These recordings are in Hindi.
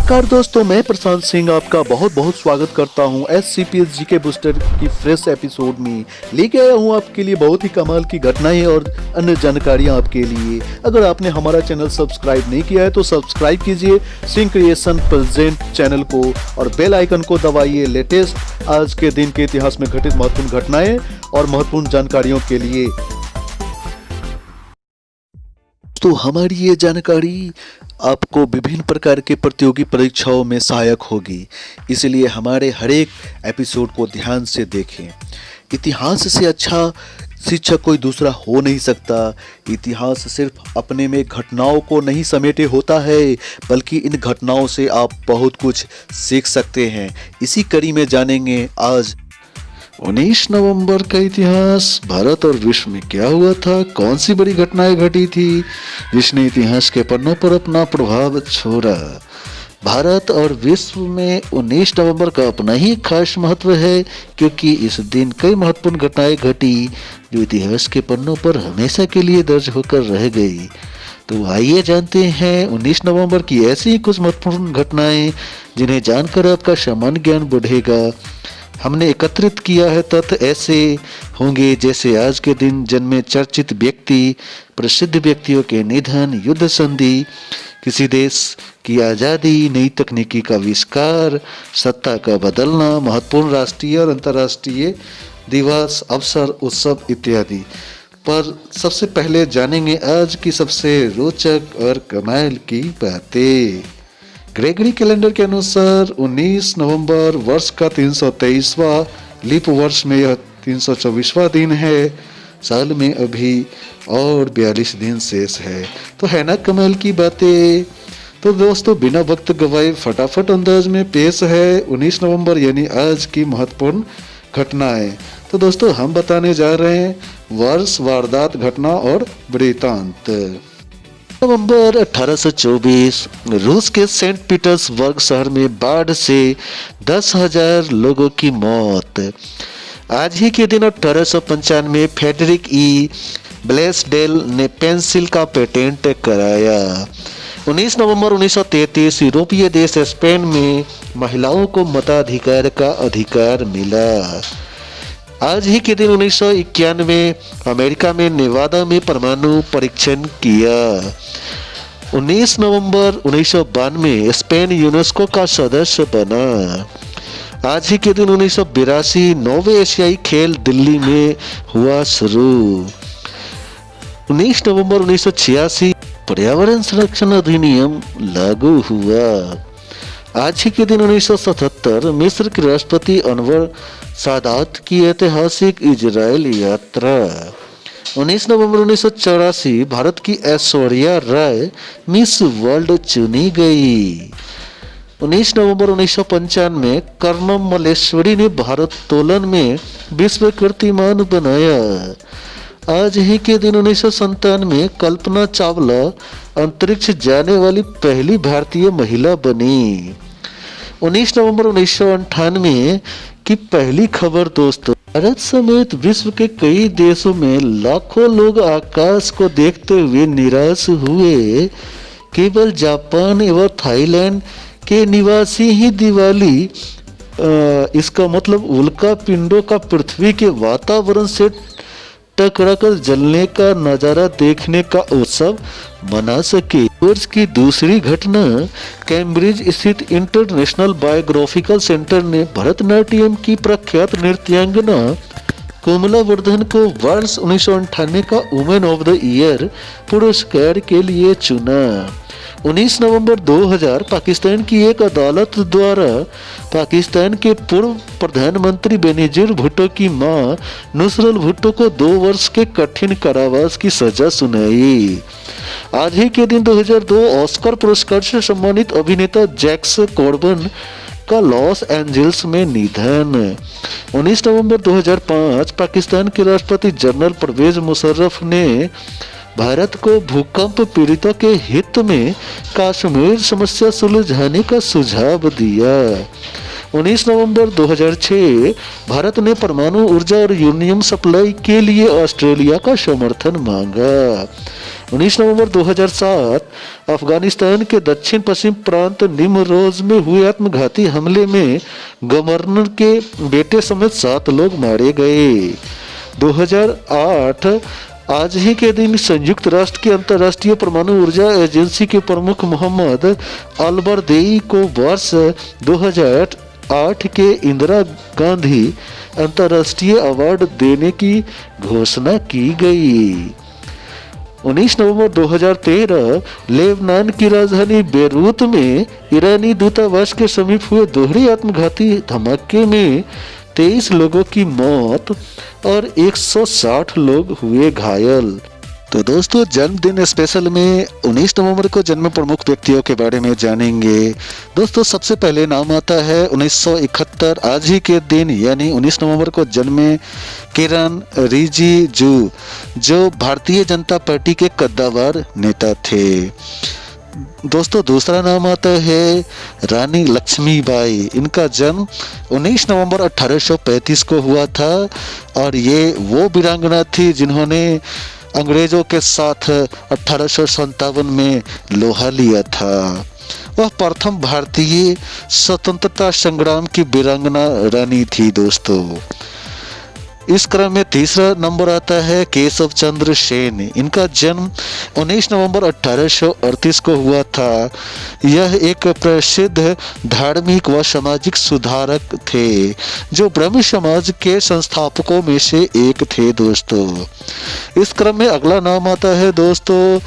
नमस्कार दोस्तों, मैं प्रशांत सिंह आपका बहुत बहुत स्वागत करता हूं SCPS जीके बूस्टर की फ्रेश एपिसोड में। लेके आया हूं आपके लिए बहुत ही कमाल की घटनाएं और अन्य जानकारियां आपके लिए। अगर आपने हमारा चैनल सब्सक्राइब नहीं किया है तो सब्सक्राइब कीजिए सिंह क्रिएशन प्रेजेंट चैनल को और बेल आइकन को दबाइए लेटेस्ट आज के दिन के इतिहास में घटित महत्वपूर्ण घटनाएं और महत्वपूर्ण जानकारियों के लिए। तो हमारी ये जानकारी आपको विभिन्न प्रकार के प्रतियोगी परीक्षाओं में सहायक होगी, इसलिए हमारे हर एक एपिसोड को ध्यान से देखें। इतिहास से अच्छा शिक्षक कोई दूसरा हो नहीं सकता। इतिहास सिर्फ अपने में घटनाओं को नहीं समेटे होता है, बल्कि इन घटनाओं से आप बहुत कुछ सीख सकते हैं। इसी कड़ी में जानेंगे आज 19 नवंबर का इतिहास। भारत और विश्व में क्या हुआ था, कौन सी बड़ी घटनाएं घटी थी जिसने इतिहास के पन्नों पर अपना प्रभाव छोड़ा। भारत और विश्व में 19 नवंबर का अपना ही खास महत्व है, क्योंकि इस दिन कई महत्वपूर्ण घटनाएं घटी जो इतिहास के पन्नों पर हमेशा के लिए दर्ज होकर रह गई। तो आइए जानते हैं 19 नवंबर की ऐसी ही कुछ महत्वपूर्ण घटनाएं जिन्हें जानकर आपका सामान्य ज्ञान बढ़ेगा। हमने एकत्रित किया है तथ्य ऐसे होंगे जैसे आज के दिन जन्मे चर्चित व्यक्ति, प्रसिद्ध व्यक्तियों के निधन, युद्ध संधि, किसी देश की आज़ादी, नई तकनीकी का आविष्कार, सत्ता का बदलना, महत्वपूर्ण राष्ट्रीय और अंतर्राष्ट्रीय दिवस, अवसर, उत्सव इत्यादि। पर सबसे पहले जानेंगे आज की सबसे रोचक और कमाल की बातें। ग्रेगरी कैलेंडर के अनुसार 19 नवंबर वर्ष का 323वां, लीप वर्ष में यह 324वां दिन है। साल में अभी और 42 दिन शेष है। तो है ना कमाल की बातें। तो दोस्तों बिना वक्त गवाए फटाफट अंदाज में पेश है 19 नवंबर यानी आज की महत्वपूर्ण घटनाएं। तो दोस्तों हम बताने जा रहे हैं वर्ष, वारदात, घटना और वृत्तांत। नवंबर 1824 रूस के सेंट पीटर्सबर्ग शहर में बाढ़ से 10,000 लोगों की मौत। आज ही के दिन 1895 फेडरिक ई ब्लेसडेल ने पेंसिल का पेटेंट कराया। 19 नवंबर 1933 यूरोपीय देश स्पेन में महिलाओं को मताधिकार का अधिकार मिला। आज ही के दिन 1991 अमेरिका में नेवादा में परमाणु परीक्षण किया। 19 नवंबर 1992 स्पेन यूनेस्को का सदस्य बना। आज ही के दिन 1982 नौवें एशियाई खेल दिल्ली में हुआ शुरू। 19 नवंबर 1986 पर्यावरण संरक्षण अधिनियम लागू हुआ। आज ही के दिन 1977 मिस्र के राष्ट्रपति अनवर सादात की ऐतिहासिक इजराइल यात्रा। 19 नवंबर 1984 भारत की ऐश्वर्या राय मिस वर्ल्ड चुनी गई। 19 नवंबर 1995 कर्णम मल्लेश्वरी ने भारोत्तोलन में विश्व कीर्तिमान बनाया। आज ही के दिन 1997 कल्पना चावला अंतरिक्ष जाने वाली पहली भारतीय महिला बनी। 19 नवंबर 1998 की पहली खबर दोस्तों, भारत समेत विश्व के कई देशों में लाखों लोग आकाश को देखते हुए निराश हुए। केवल जापान एवं थाईलैंड के निवासी ही दिवाली, इसका मतलब उल्का पिंडों का पृथ्वी के वातावरण से टकराकर जलने का नजारा देखने का उत्सव मना सके। वर्ष की दूसरी घटना, कैम्ब्रिज स्थित इंटरनेशनल बायोग्राफिकल सेंटर ने भरतनाट्यम की प्रख्यात नृत्यांगना कोमला वर्धन को वर्ष 1998 का वुमेन ऑफ द ईयर पुरस्कार के लिए चुना। 19 नवंबर 2000 पाकिस्तान की एक अदालत द्वारा पाकिस्तान के पूर्व प्रधानमंत्री बेनजीर भुट्टो की मां नुसरत भुट्टो को 2 वर्ष के कठिन कारावास की सजा सुनाई। आज ही के दिन 2002 ऑस्कर पुरस्कार से सम्मानित अभिनेता जैक्स कॉर्बन का लॉस एंजल्स में निधन। 19 नवंबर 2005 पाकिस्तान के राष्ट्रपति जनरल परवेज मुशर्रफ ने भारत को भूकंप पीड़ितों के हित में कश्मीर समस्या सुलझाने का सुझाव दिया। 19 नवंबर 2006 भारत ने परमाणु ऊर्जा और यूरेनियम सप्लाई के लिए ऑस्ट्रेलिया का समर्थन मांगा। 19 नवंबर 2007 अफगानिस्तान के दक्षिण पश्चिम प्रांत निमरोज में हुए आत्मघाती हमले में गवर्नर के बेटे समेत 7 लोग मारे गए। 2008 आज ही के दिन संयुक्त राष्ट्र की अंतर्राष्ट्रीय परमाणु ऊर्जा एजेंसी के प्रमुख मोहम्मद अलबरदेई को वर्ष 2008 के इंदिरा गांधी अंतर्राष्ट्रीय अवार्ड देने की घोषणा की गई। 19 नवंबर 2013 लेबनान की राजधानी बेरूत में ईरानी दूतावास के समीप हुए दोहरे आत्मघाती धमाके में 23 लोगों की मौत और 160 लोग हुए घायल। तो दोस्तों, जन्मदिन स्पेशल में 19 नवंबर को जन्मे प्रमुख व्यक्तियों के बारे में जानेंगे। दोस्तों, सबसे पहले नाम आता है 1971 आज ही के दिन यानी 19 नवंबर को जन्मे किरण रिजिजू, जो भारतीय जनता पार्टी के कद्दावर नेता थे। दोस्तों, दूसरा नाम आता है रानी लक्ष्मीबाई। इनका जन्म 19 नवंबर 1835 को हुआ था और ये वो वीरांगना थी जिन्होंने अंग्रेजों के साथ 1857 में लोहा लिया था। वह प्रथम भारतीय स्वतंत्रता संग्राम की वीरांगना रानी थी। दोस्तों, इस क्रम में तीसरा नंबर आता है केशव चंद्र सेन। इनका जन्म 19 नवंबर 1838 को हुआ था। यह एक प्रसिद्ध धार्मिक व सामाजिक सुधारक थे जो ब्रह्म समाज के संस्थापकों में से एक थे। दोस्तों, इस क्रम में अगला नाम आता है दोस्तों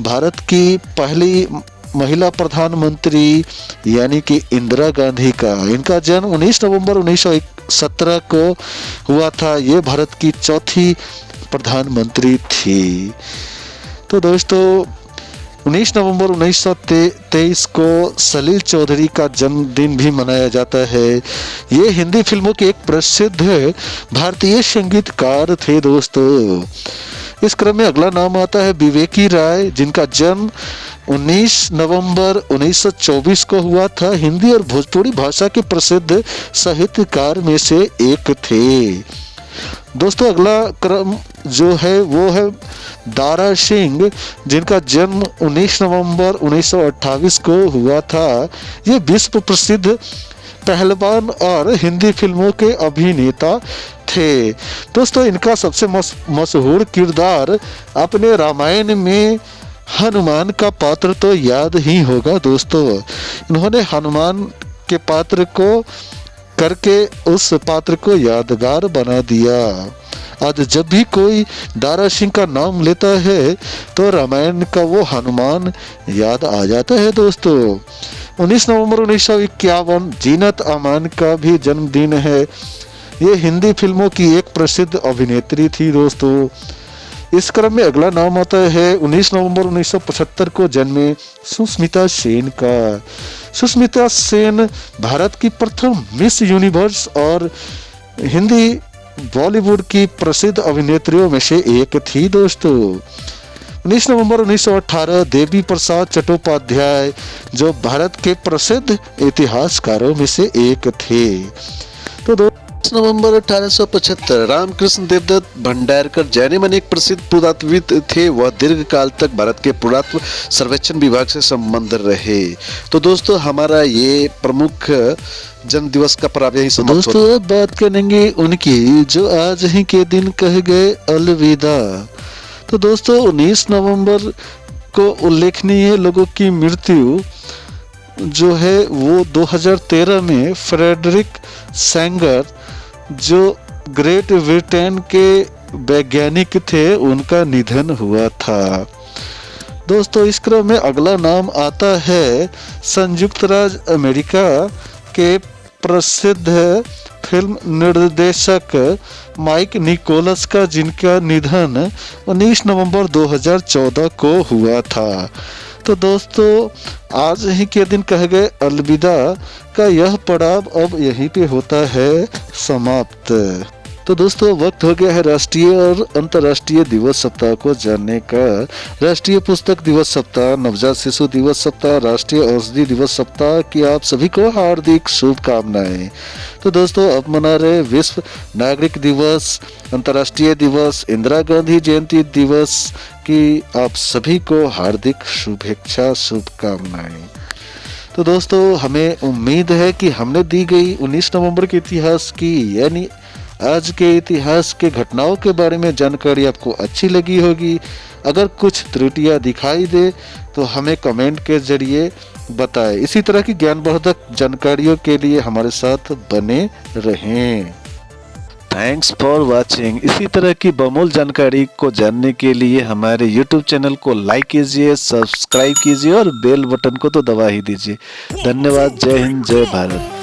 भारत की पहली महिला प्रधानमंत्री यानी कि इंदिरा गांधी का। इनका जन्म 19 नवंबर 1917 को हुआ था। ये भारत की चौथी प्रधानमंत्री थी। तो दोस्तों, 19 नवंबर 1923 को सलील चौधरी का जन्मदिन भी मनाया जाता है। ये हिंदी फिल्मों के एक प्रसिद्ध भारतीय संगीतकार थे। दोस्तों, इस क्रम में अगला नाम आता है विवेकी राय, जिनका जन्म 19 नवंबर 1924 को हुआ था। हिंदी और भोजपुरी भाषा के प्रसिद्ध साहित्यकार में से एक थे। दोस्तों, अगला क्रम जो है वो है दारा सिंह, जिनका जन्म 19 नवंबर 1928 को हुआ था। ये विश्व प्रसिद्ध पहलवान और हिंदी फिल्मों के अभिनेता थे। दोस्तों, इनका सबसे मशहूर किरदार अपने रामायण में हनुमान का पात्र तो याद ही होगा। दोस्तों, इन्होंने हनुमान के पात्र को करके उस पात्र को यादगार बना दिया। आज जब भी कोई दारा सिंह का नाम लेता है तो रामायण का वो हनुमान याद आ जाता है। दोस्तों, 19 नवंबर 1951 जीनत अमान का भी जन्मदिन है। ये हिंदी फिल्मों की एक प्रसिद्ध अभिनेत्री थी। दोस्तों, इस क्रम में अगला नाम आता है 19 नवंबर 1975 को जन्मे सुष्मिता सेन का। सुष्मिता सेन भारत की प्रथम मिस यूनिवर्स और हिंदी बॉलीवुड की प्रसिद्ध अभिनेत्रियों में से एक थी। दोस्तों, 19 नवंबर 1918 देवी प्रसाद चट्टोपाध्याय, जो भारत के प्रसिद्ध इतिहासकारों में से एक थे। तो 10 नवंबर 1875 रामकृष्ण देवदत्त भंडारकर जाने माने एक प्रसिद्ध पुरातत्वविद थे। वह दीर्घ काल तक भारत के पुरातत्व सर्वेक्षण विभाग से संबंध रहे। तो दोस्तों, हमारा ये प्रमुख जन्म दिवस का पर्व यही समाप्त होता है। दोस्तों, अब बात करेंगे उनकी जो आज ही के दिन कह गए अलविदा। तो दोस्तों, 19 नवंबर को उल्लेखनीय लोगों की मृत्यु जो है वो 2013 में फ्रेडरिक सैंगर, जो ग्रेट ब्रिटेन के वैज्ञानिक थे, उनका निधन हुआ था। दोस्तों, इस क्रम में अगला नाम आता है संयुक्त राज्य अमेरिका के प्रसिद्ध फिल्म निर्देशक माइक निकोलस का, जिनका निधन 19 नवंबर 2014 को हुआ था। तो दोस्तों, आज ही के दिन कह गए अलविदा का यह पड़ाव अब यहीं पे होता है समाप्त। तो दोस्तों, वक्त हो गया है राष्ट्रीय और अंतर्राष्ट्रीय दिवस सप्ताह को जानने का। राष्ट्रीय पुस्तक दिवस सप्ताह, नवजात शिशु दिवस सप्ताह, राष्ट्रीय औषधि दिवस सप्ताह की आप सभी को हार्दिक शुभकामनाएं। तो दोस्तों, अब मना रहे विश्व नागरिक दिवस, अंतर्राष्ट्रीय दिवस, इंदिरा गांधी जयंती दिवस कि आप सभी को हार्दिक शुभेच्छा शुभकामनाएं। तो दोस्तों, हमें उम्मीद है कि हमने दी गई 19 नवंबर के इतिहास की यानी आज के इतिहास के घटनाओं के बारे में जानकारी आपको अच्छी लगी होगी। अगर कुछ त्रुटियां दिखाई दे तो हमें कमेंट के जरिए बताएं। इसी तरह की ज्ञानवर्धक जानकारियों के लिए हमारे साथ बने रहें। Thanks for watching. इसी तरह की बहुमूल्य जानकारी को जानने के लिए हमारे YouTube चैनल को लाइक कीजिए, सब्सक्राइब कीजिए और बेल बटन को तो दबा ही दीजिए। धन्यवाद। जय हिंद, जय भारत।